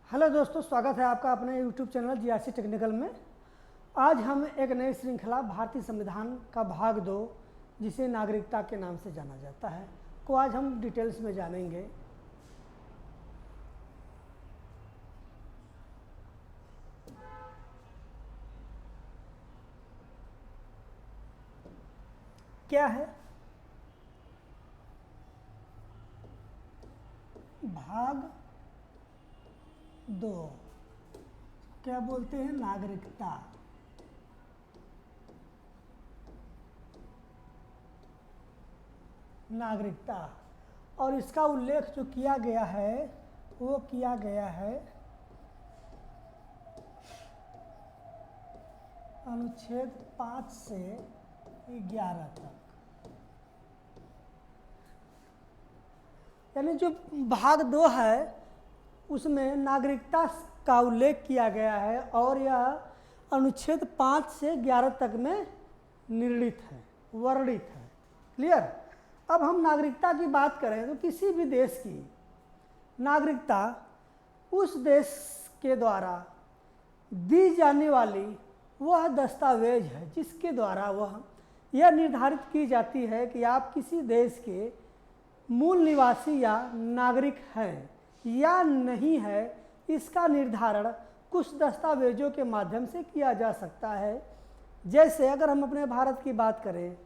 Hello दोस्तों, स्वागत है आपका अपने YouTube चैनल जीआरसी टेक्निकल में। आज हम एक नई श्रृंखला भारतीय संविधान का भाग 2, जिसे नागरिकता के नाम से जाना जाता है, को आज हम डिटेल्स में जानेंगे। क्या है भाग 2? क्या बोलते हैं? नागरिकता। नागरिकता और इसका उल्लेख जो किया गया है वो किया गया है अनुच्छेद 5 से 11 तक। यानी जो भाग 2 है उसमें नागरिकता का उल्लेख किया गया है और यह अनुच्छेद 5 से 11 तक में निर्णित है, वर्णित है। क्लियर? अब हम नागरिकता की बात करें तो किसी भी देश की नागरिकता उस देश के द्वारा दी जाने वाली वह दस्तावेज है जिसके द्वारा वह यह निर्धारित की जाती है कि आप किसी देश के मूल निवासी या नागरिक हैं या नहीं है। इसका निर्धारण कुछ दस्तावेजों के माध्यम से किया जा सकता है। जैसे अगर हम अपने भारत की बात करें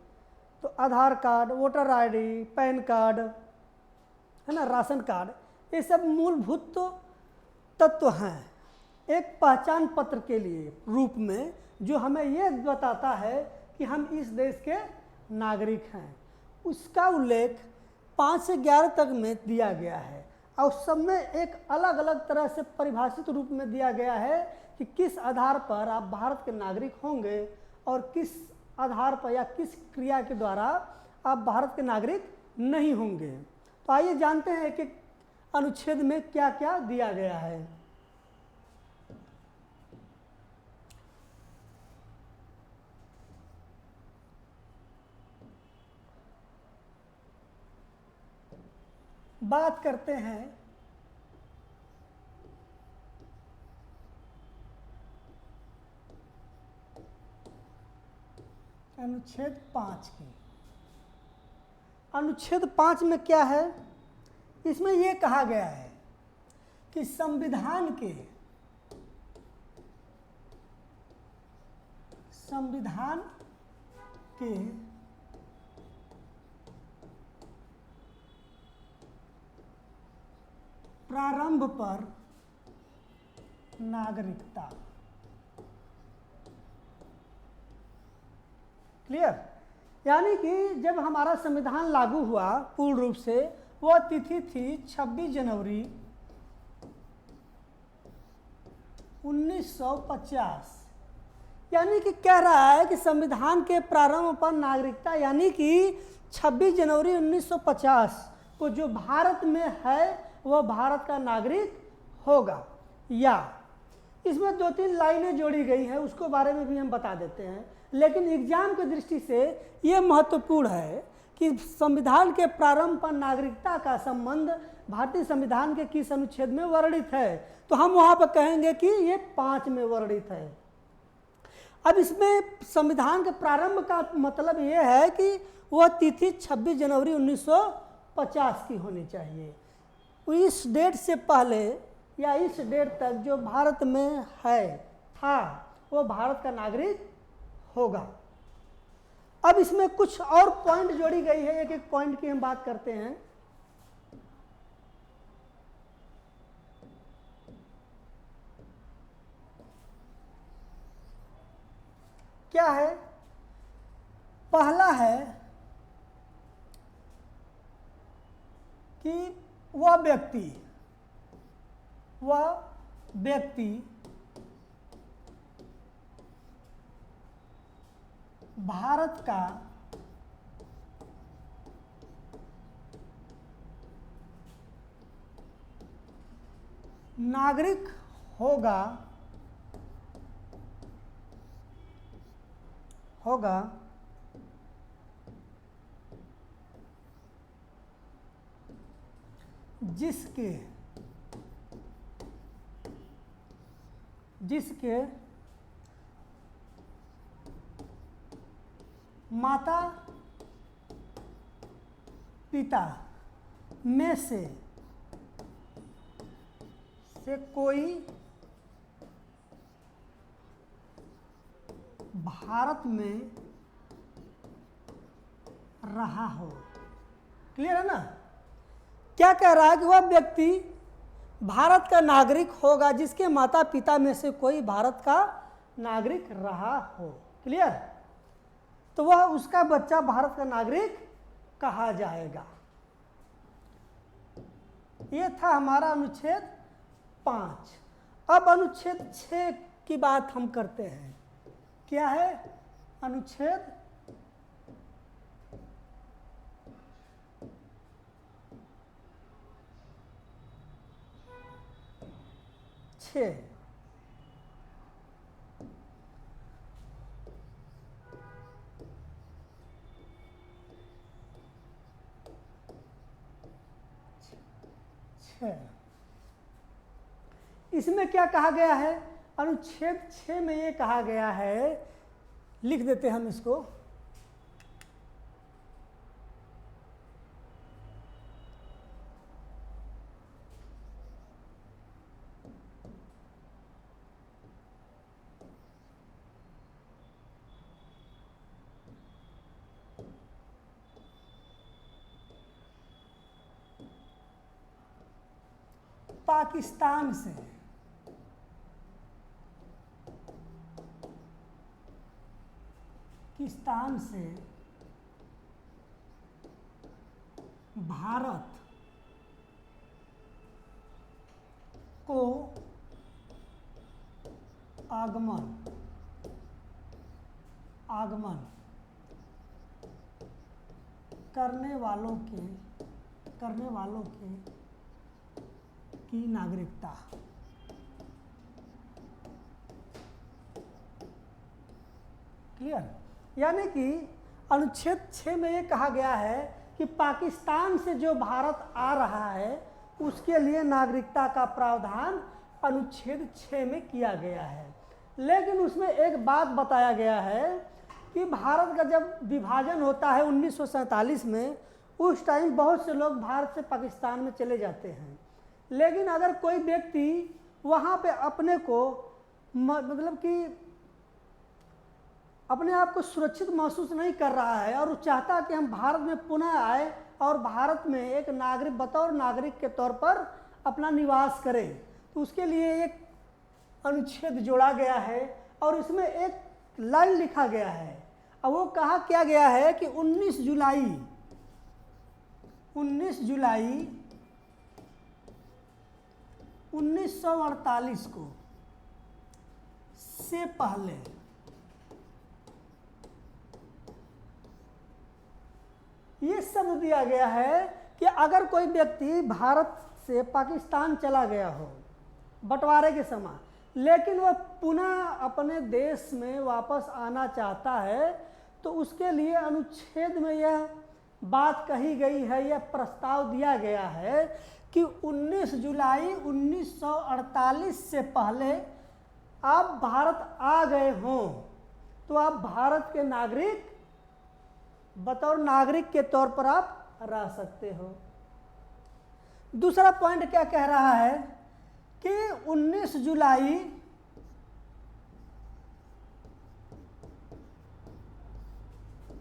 तो Aadhaar card, voter ID, PAN card, है ना, राशन कार्ड, ये सब मूलभूत तत्व हैं एक पहचान पत्र के लिए रूप में, जो हमें ये बताता है कि हम इस देश के नागरिक हैं। उसका उल्लेख 5 से 11 तक में दिया गया है और सब में एक अलग अलग तरह से परिभाषित रूप में दिया गया है कि किस आधार पर आप भारत के नागरिक होंगे और किस आधार पर या किस क्रिया के द्वारा आप भारत के नागरिक नहीं होंगे। तो आइए जानते हैं कि अनुच्छेद में क्या क्या दिया गया है। बात करते हैं अनुच्छेद 5 की। अनुच्छेद 5 में क्या है? इसमें यह कहा गया है कि संविधान के प्रारंभ पर नागरिकता। क्लियर? यानी कि जब हमारा संविधान लागू हुआ पूर्ण रूप से, वह तिथि थी 26 जनवरी 1950। यानी कि कह रहा है कि संविधान के प्रारंभ पर नागरिकता, यानी कि 26 जनवरी 1950 को जो भारत में है वह भारत का नागरिक होगा। या इसमें 2-3 लाइनें जोड़ी गई हैं, उसको बारे में भी हम बता देते हैं, लेकिन एग्जाम की दृष्टि से यह महत्वपूर्ण है कि संविधान के प्रारंभ पर नागरिकता का संबंध भारतीय संविधान के किस अनुच्छेद में वर्णित है। तो हम वहां पर कहेंगे कि ये 5 में वर्णित है। अब इसमें संविधान के प्रारंभ का मतलब यह है कि वह तिथि 26 जनवरी 1950 की होनी चाहिए। इस डेट से पहले या इस डेट तक जो भारत में था वो भारत का नागरिक होगा। अब इसमें कुछ और पॉइंट जोड़ी गई है, एक एक पॉइंट की हम बात करते हैं। क्या है? पहला है कि वह व्यक्ति भारत का नागरिक होगा जिसके जिसके माता पिता में से कोई भारत में रहा हो। क्लियर है ना? क्या कह रहा है कि वह व्यक्ति भारत का नागरिक होगा जिसके माता पिता में से कोई भारत का नागरिक रहा हो। क्लियर? तो वह उसका बच्चा भारत का नागरिक कहा जाएगा। यह था हमारा अनुच्छेद 5। अब अनुच्छेद 6 की बात हम करते हैं। क्या है अनुच्छेद 6? इसमें क्या कहा गया है? अनुच्छेद 6 में ये कहा गया है, लिख देते हम इसको। पाकिस्तान से भारत को आगमन करने वालों की नागरिकता। क्लियर? यानी कि अनुच्छेद 6 में ये कहा गया है कि पाकिस्तान से जो भारत आ रहा है उसके लिए नागरिकता का प्रावधान अनुच्छेद 6 में किया गया है। लेकिन उसमें एक बात बताया गया है कि भारत का जब विभाजन होता है 1947 में, उस टाइम बहुत से लोग भारत से पाकिस्तान में चले जाते हैं। लेकिन अगर कोई व्यक्ति वहाँ पे अपने को मतलब कि अपने आप को सुरक्षित महसूस नहीं कर रहा है और वो चाहता है कि हम भारत में पुनः आए और भारत में एक नागरिक बतौर नागरिक के तौर पर अपना निवास करें, तो उसके लिए एक अनुच्छेद जोड़ा गया है और इसमें एक लाइन लिखा गया है। अब वो कहा क्या गया है कि 19 जुलाई 1948 को से पहले ये शब्द दिया गया है कि अगर कोई व्यक्ति भारत से पाकिस्तान चला गया हो बंटवारे के समय, लेकिन वह पुनः अपने देश में वापस आना चाहता है, तो उसके लिए अनुच्छेद में यह बात कही गई है, यह प्रस्ताव दिया गया है कि 19 जुलाई 1948 से पहले आप भारत आ गए हों तो आप भारत के नागरिक बतौर नागरिक के तौर पर आप रह सकते हो। दूसरा पॉइंट क्या कह रहा है कि 19 जुलाई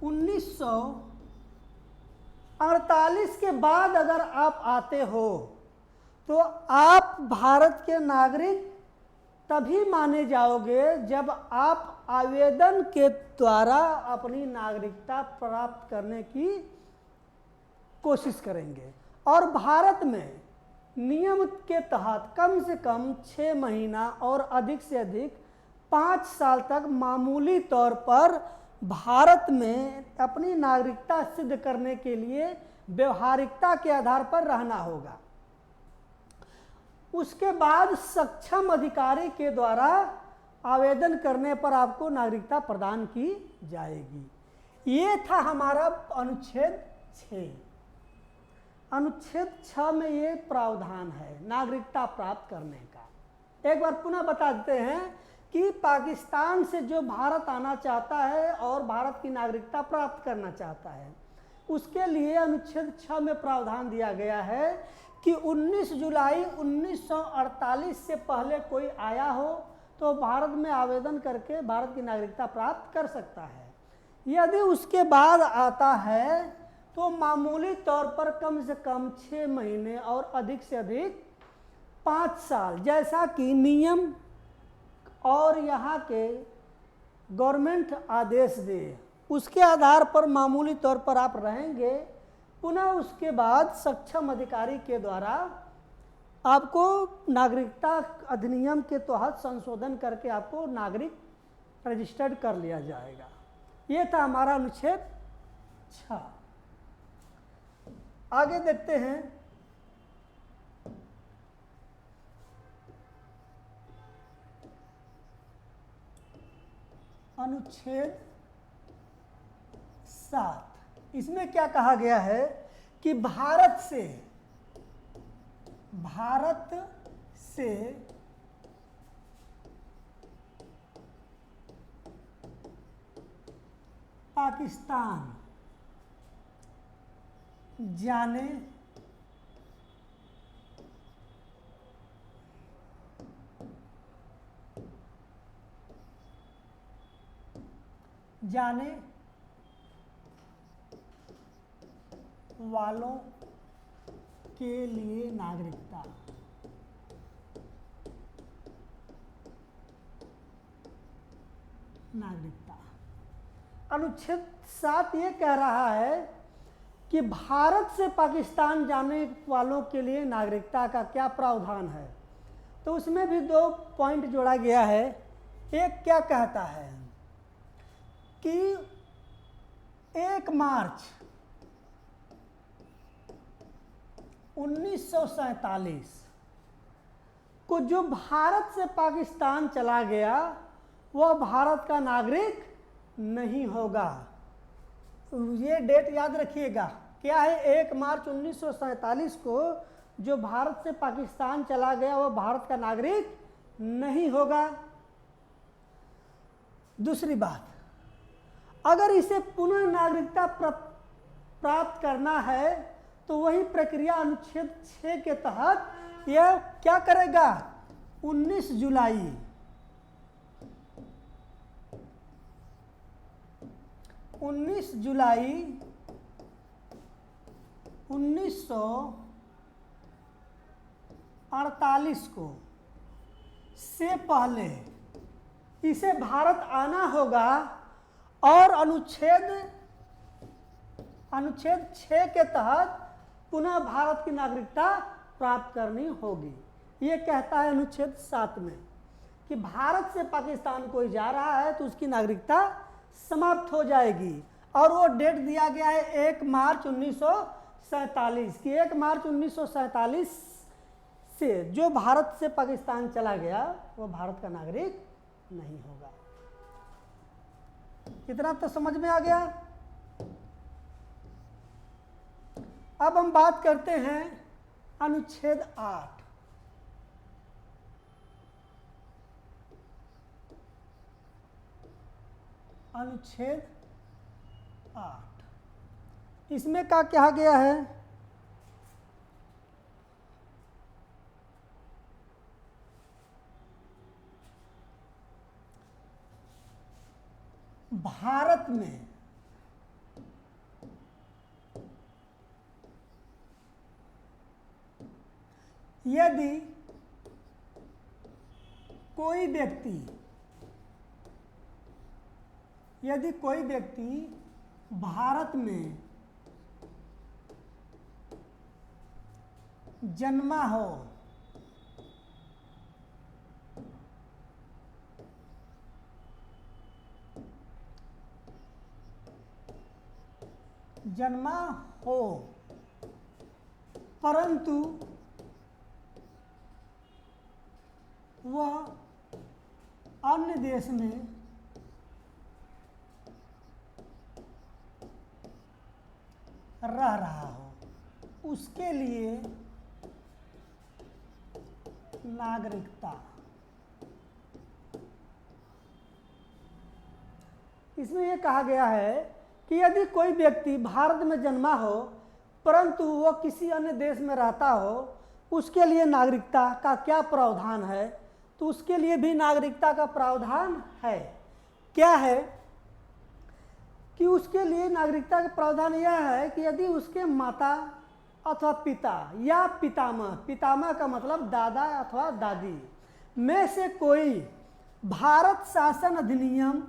1948 के बाद अगर आप आते हो तो आप भारत के नागरिक तभी माने जाओगे जब आप आवेदन के द्वारा अपनी नागरिकता प्राप्त करने की कोशिश करेंगे और भारत में नियम के तहत कम से कम 6 महीना और अधिक से अधिक 5 साल तक मामूली तौर पर भारत में अपनी नागरिकता सिद्ध करने के लिए व्यवहारिकता के आधार पर रहना होगा। उसके बाद सक्षम अधिकारी के द्वारा आवेदन करने पर आपको नागरिकता प्रदान की जाएगी। ये था हमारा अनुच्छेद 6। अनुच्छेद 6 में ये प्रावधान है नागरिकता प्राप्त करने का। एक बार पुनः बता देते हैं कि पाकिस्तान से जो भारत आना चाहता है और भारत की नागरिकता प्राप्त करना चाहता है, उसके लिए अनुच्छेद 6 में प्रावधान दिया गया है कि 19 जुलाई 1948 से पहले कोई आया हो तो भारत में आवेदन करके भारत की नागरिकता प्राप्त कर सकता है। यदि उसके बाद आता है तो मामूली तौर पर कम से कम 6 महीने और अधिक से अधिक 5 साल, जैसा कि नियम और यहाँ के गवर्नमेंट आदेश दे, उसके आधार पर मामूली तौर पर आप रहेंगे। पुनः उसके बाद सक्षम अधिकारी के द्वारा आपको नागरिकता अधिनियम के तहत संशोधन करके आपको नागरिक रजिस्टर्ड कर लिया जाएगा। ये था हमारा अनुच्छेद 6। आगे देखते हैं अनुच्छेद 7। इसमें क्या कहा गया है कि भारत से पाकिस्तान जाने वालों के लिए नागरिकता। अनुच्छेद 7 ये कह रहा है कि भारत से पाकिस्तान जाने वालों के लिए नागरिकता का क्या प्रावधान है। तो उसमें भी 2 पॉइंट जोड़ा गया है। एक क्या कहता है कि 1 मार्च 1947 को जो भारत से पाकिस्तान चला गया वह भारत का नागरिक नहीं होगा। ये डेट याद रखिएगा, क्या है, 1 मार्च 1947 को जो भारत से पाकिस्तान चला गया वह भारत का नागरिक नहीं होगा। दूसरी बात, अगर इसे पुनः नागरिकता प्राप्त करना है तो वही प्रक्रिया अनुच्छेद 6 के तहत यह क्या करेगा, 19 जुलाई 1948 को से पहले इसे भारत आना होगा और अनुच्छेद 6 के तहत पुनः भारत की नागरिकता प्राप्त करनी होगी। ये कहता है अनुच्छेद 7 में कि भारत से पाकिस्तान कोई जा रहा है तो उसकी नागरिकता समाप्त हो जाएगी। और वो डेट दिया गया है 1 मार्च 1947 की। 1 मार्च 1947 से जो भारत से पाकिस्तान चला गया वो भारत का नागरिक नहीं होगा। इतना तो समझ में आ गया। अब हम बात करते हैं अनुच्छेद 8। अनुच्छेद 8 इसमें क्या कहा गया है, भारत में यदि कोई व्यक्ति भारत में जन्मा हो परंतु वह अन्य देश में रह रहा हो, उसके लिए नागरिकता इसमें यह कहा गया है कि यदि कोई व्यक्ति भारत में जन्मा हो परंतु वो किसी अन्य देश में रहता हो, उसके लिए नागरिकता का क्या प्रावधान है? तो उसके लिए भी नागरिकता का प्रावधान है। क्या है कि उसके लिए नागरिकता का प्रावधान यह है कि यदि उसके माता अथवा पिता या पितामह, पितामह का मतलब दादा अथवा दादी में से कोई भारत शासन अधिनियम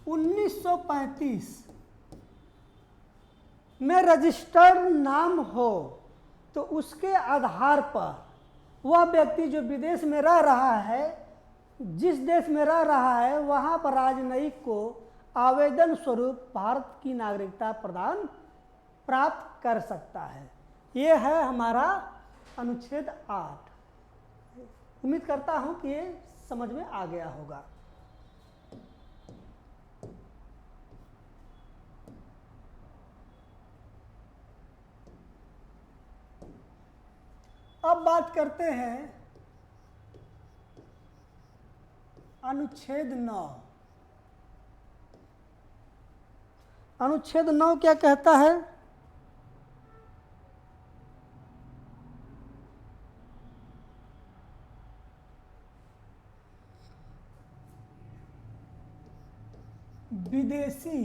1935 में रजिस्टर्ड नाम हो तो उसके आधार पर वह व्यक्ति जो विदेश में रह रहा है, जिस देश में रह रहा है, वहाँ पर राजनयिक को आवेदन स्वरूप भारत की नागरिकता प्रदान प्राप्त कर सकता है। ये है हमारा अनुच्छेद 8। उम्मीद करता हूँ कि ये समझ में आ गया होगा। अब बात करते हैं अनुच्छेद 9। अनुच्छेद 9 क्या कहता है? विदेशी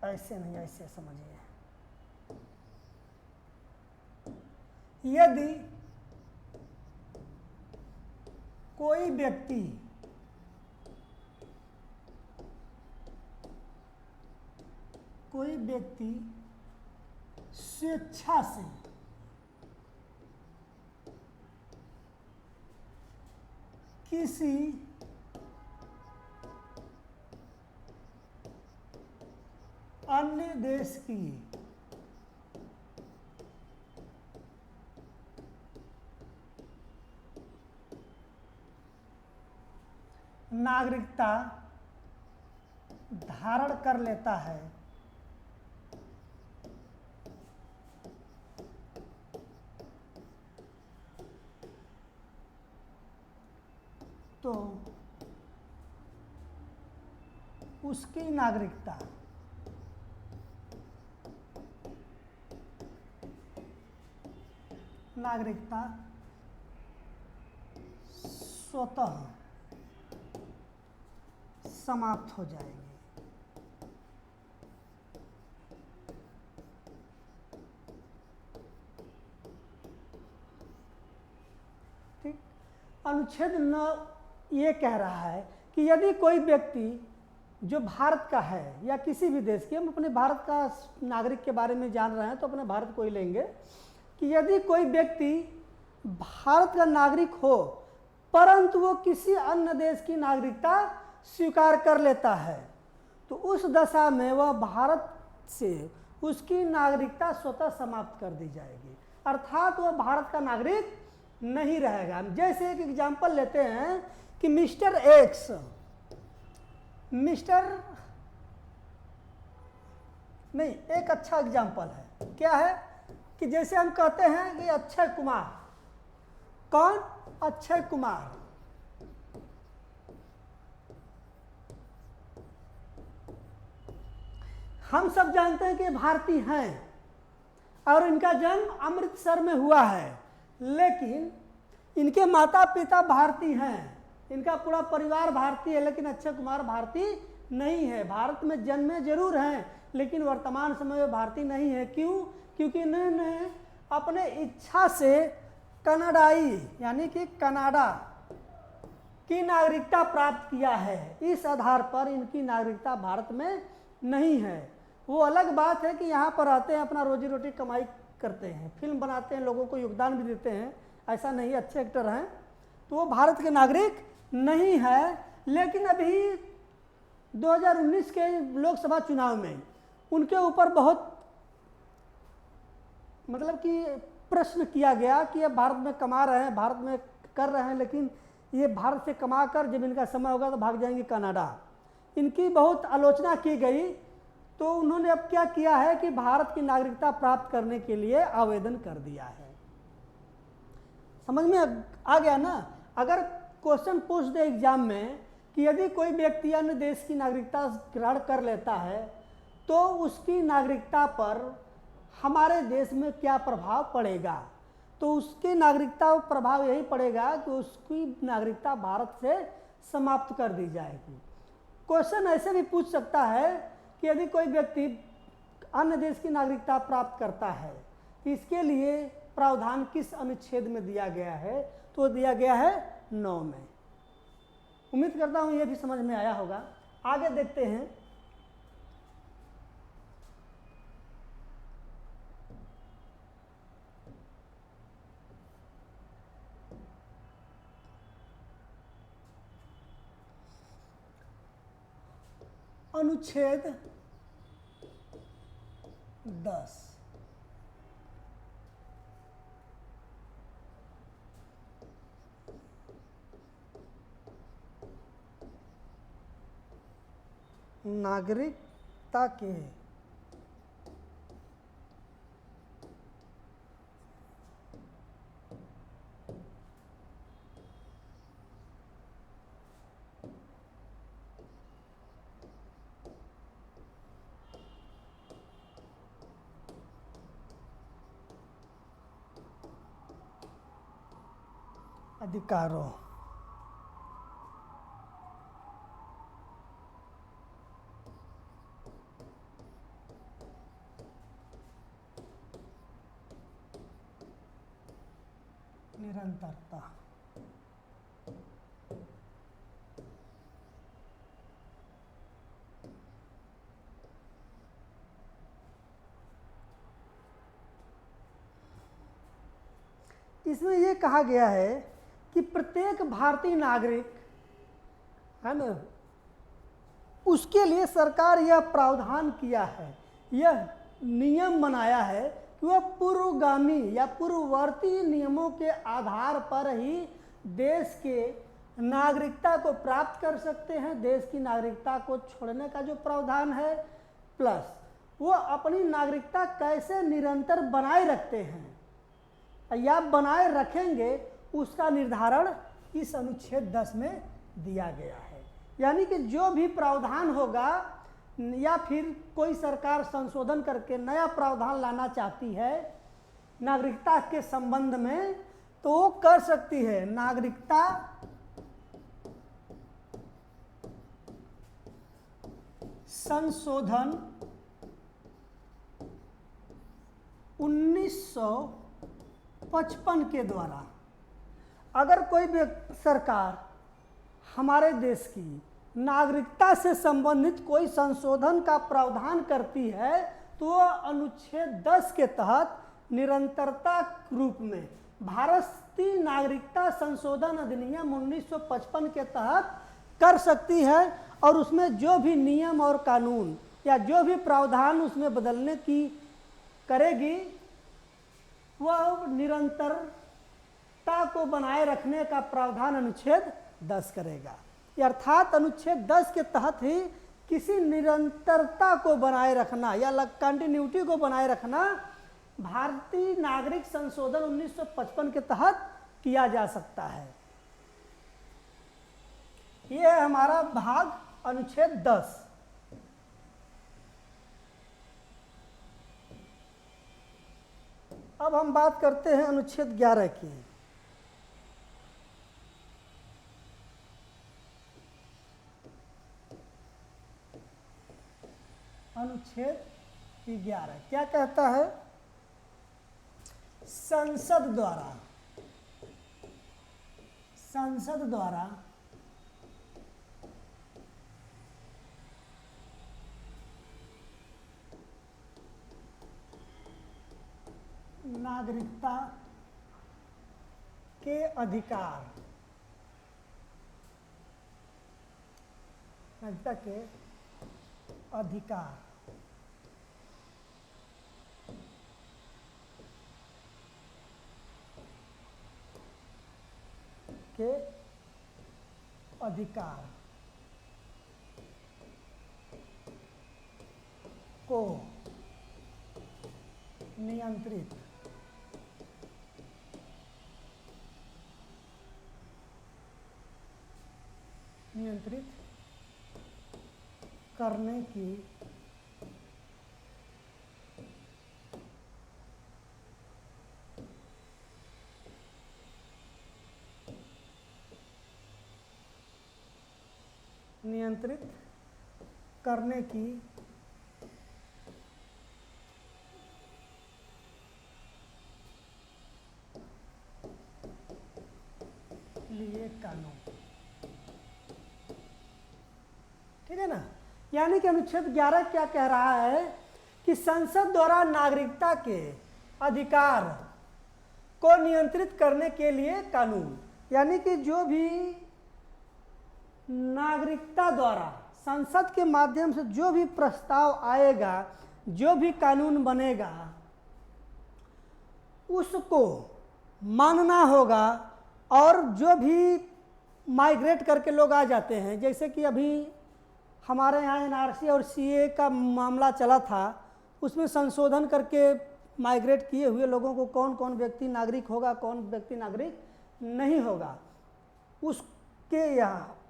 ऐसे नहीं, ऐसे समझिए। यदि कोई व्यक्ति स्वेच्छा से किसी अन्य देश की नागरिकता धारण कर लेता है तो उसकी नागरिकता स्वतः समाप्त हो जाएगी। ठीक। अनुच्छेद 9 ये कह रहा है कि यदि कोई व्यक्ति जो भारत का है या किसी भी देश के, हम अपने भारत का नागरिक के बारे में जान रहे हैं तो अपने भारत को ही लेंगे, कि यदि कोई व्यक्ति भारत का नागरिक हो परंतु वो किसी अन्य देश की नागरिकता स्वीकार कर लेता है तो उस दशा में वह भारत से उसकी नागरिकता स्वतः समाप्त कर दी जाएगी, अर्थात वह भारत का नागरिक नहीं रहेगा। जैसे एक एग्जाम्पल लेते हैं कि मिस्टर एक्स, एक अच्छा एग्जाम्पल है। क्या है कि जैसे हम कहते हैं कि अक्षय कुमार, कौन? अक्षय कुमार। हम सब जानते हैं कि भारतीय हैं और इनका जन्म अमृतसर में हुआ है, लेकिन इनके माता पिता भारतीय हैं, इनका पूरा परिवार भारतीय है, लेकिन अक्षय कुमार भारतीय नहीं है। भारत में जन्मे जरूर हैं लेकिन वर्तमान समय में भारतीय नहीं है। क्यों? क्योंकि इन्होंने अपने इच्छा से कनाडाई यानी कि कनाडा की नागरिकता प्राप्त किया है। इस आधार पर इनकी नागरिकता भारत में नहीं है। वो अलग बात है कि यहाँ पर आते हैं, अपना रोजी रोटी कमाई करते हैं, फिल्म बनाते हैं, लोगों को योगदान भी देते हैं, ऐसा नहीं, अच्छे एक्टर हैं, तो वो भारत के नागरिक नहीं है। लेकिन अभी 2019 के लोकसभा चुनाव में उनके ऊपर बहुत मतलब कि प्रश्न किया गया कि ये भारत में कमा रहे हैं, भारत में कर रहे हैं, लेकिन ये भारत से कमा कर जब इनका समय होगा तो भाग जाएंगे कनाडा। इनकी बहुत आलोचना की गई, तो उन्होंने अब क्या किया है कि भारत की नागरिकता प्राप्त करने के लिए आवेदन कर दिया है। समझ में आ गया ना? अगर क्वेश्चन पूछ दे एग्जाम में कि यदि कोई व्यक्ति अन्य देश की नागरिकता ग्रहण कर लेता है तो उसकी नागरिकता पर हमारे देश में क्या प्रभाव पड़ेगा, तो उसकी नागरिकता पर प्रभाव यही पड़ेगा कि उसकी नागरिकता भारत से समाप्त कर दी जाएगी। क्वेश्चन ऐसे भी पूछ सकता है कि यदि कोई व्यक्ति अन्य देश की नागरिकता प्राप्त करता है तो इसके लिए प्रावधान किस अनुच्छेद में दिया गया है, तो दिया गया है 9 में। उम्मीद करता हूँ ये भी समझ में आया होगा। आगे देखते हैं। अनुच्छेद 10 नागरिकता के अधिकारों निरंतरता इसमें यह कहा गया है कि प्रत्येक भारतीय नागरिक है ना, उसके लिए सरकार यह प्रावधान किया है, यह नियम बनाया है कि वह पूर्वगामी या पूर्ववर्ती नियमों के आधार पर ही देश के नागरिकता को प्राप्त कर सकते हैं। देश की नागरिकता को छोड़ने का जो प्रावधान है, प्लस वो अपनी नागरिकता कैसे निरंतर बनाए रखते हैं या बनाए रखेंगे, उसका निर्धारण इस अनुच्छेद 10 में दिया गया है। यानी कि जो भी प्रावधान होगा या फिर कोई सरकार संशोधन करके नया प्रावधान लाना चाहती है नागरिकता के संबंध में, तो वो कर सकती है। नागरिकता संशोधन 1955 के द्वारा अगर कोई भी सरकार हमारे देश की नागरिकता से संबंधित कोई संशोधन का प्रावधान करती है तो वह अनुच्छेद 10 के तहत निरंतरता रूप में भारतीय नागरिकता संशोधन अधिनियम 1955 के तहत कर सकती है, और उसमें जो भी नियम और कानून या जो भी प्रावधान उसमें बदलने की करेगी वह निरंतरता को बनाए रखने का प्रावधान अनुच्छेद 10 करेगा। अर्थात अनुच्छेद 10 के तहत ही किसी निरंतरता को बनाए रखना या कंटिन्यूटी को बनाए रखना भारतीय नागरिक संशोधन 1955 के तहत किया जा सकता है। यह है हमारा भाग अनुच्छेद 10। अब हम बात करते हैं अनुच्छेद 11 की। अनुच्छेद 11 क्या कहता है? संसद द्वारा नागरिकता के अधिकार, नागरिकता के अधिकार के अधिकार को नियंत्रित करने की लिए कानून। ठीक है ना। यानी कि अनुच्छेद 11 क्या कह रहा है कि संसद द्वारा नागरिकता के अधिकार को नियंत्रित करने के लिए कानून, यानी कि जो भी नागरिकता द्वारा संसद के माध्यम से जो भी प्रस्ताव आएगा, जो भी कानून बनेगा, उसको मानना होगा। और जो भी माइग्रेट करके लोग आ जाते हैं, जैसे कि अभी हमारे यहाँ एनआरसी और सीए का मामला चला था, उसमें संशोधन करके माइग्रेट किए हुए लोगों को कौन कौन व्यक्ति नागरिक होगा, कौन व्यक्ति नागरिक नहीं होगा,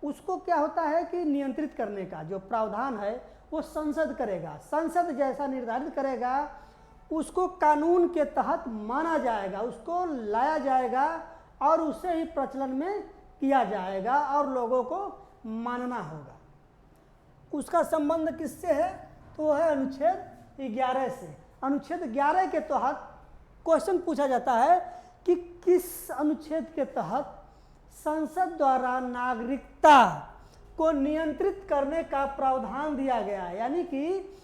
उसको क्या होता है कि नियंत्रित करने का जो प्रावधान है वो संसद करेगा। संसद जैसा निर्धारित करेगा उसको कानून के तहत माना जाएगा, उसको लाया जाएगा और उसे ही प्रचलन में किया जाएगा और लोगों को मानना होगा। उसका संबंध किससे है? तो वो है अनुच्छेद 11 से। अनुच्छेद 11 के तहत क्वेश्चन पूछा जाता है कि किस अनुच्छेद के तहत संसद द्वारा नागरिकता को नियंत्रित करने का प्रावधान दिया गया है, यानी कि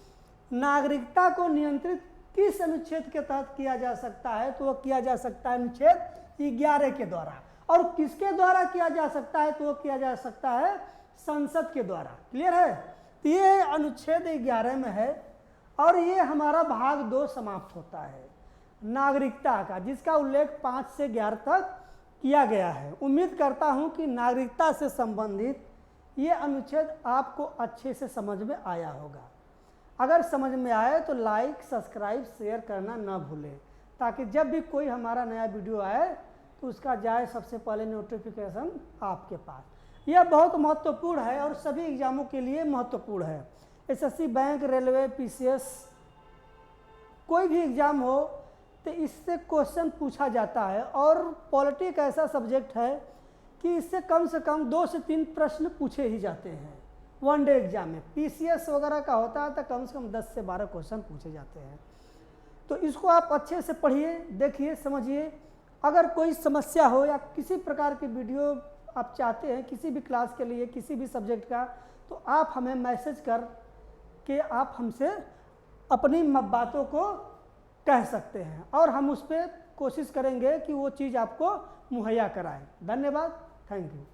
नागरिकता को नियंत्रित किस अनुच्छेद के तहत किया जा सकता है? तो वो किया जा सकता है अनुच्छेद 11 के द्वारा। और किसके द्वारा किया जा सकता है? तो वो किया जा सकता है संसद के द्वारा। क्लियर है? तो ये अनुच्छेद 11 में है और ये हमारा भाग 2 समाप्त होता है नागरिकता का, जिसका उल्लेख 5 से 11 तक किया गया है। उम्मीद करता हूं कि नागरिकता से संबंधित ये अनुच्छेद आपको अच्छे से समझ में आया होगा। अगर समझ में आए तो लाइक, सब्सक्राइब, शेयर करना ना भूलें, ताकि जब भी कोई हमारा नया वीडियो आए तो उसका जाए सबसे पहले नोटिफिकेशन आपके पास। यह बहुत महत्वपूर्ण है और सभी एग्जामों के लिए महत्वपूर्ण है। एसएससी, बैंक, रेलवे, पीसीएस, कोई भी एग्ज़ाम हो तो इससे क्वेश्चन पूछा जाता है। और पॉलिटिक्स ऐसा सब्जेक्ट है कि इससे कम से कम 2 से 3 प्रश्न पूछे ही जाते हैं वन डे एग्जाम में। पीसीएस वगैरह का होता है तो कम से कम 10 से 12 क्वेश्चन पूछे जाते हैं। तो इसको आप अच्छे से पढ़िए, देखिए, समझिए। अगर कोई समस्या हो या किसी प्रकार की वीडियो आप चाहते हैं किसी भी क्लास के लिए, किसी भी सब्जेक्ट का, तो आप हमें मैसेज कर के आप हमसे अपनी बातों को कह सकते हैं और हम उस पर कोशिश करेंगे कि वो चीज़ आपको मुहैया कराएं। धन्यवाद, थैंक यू।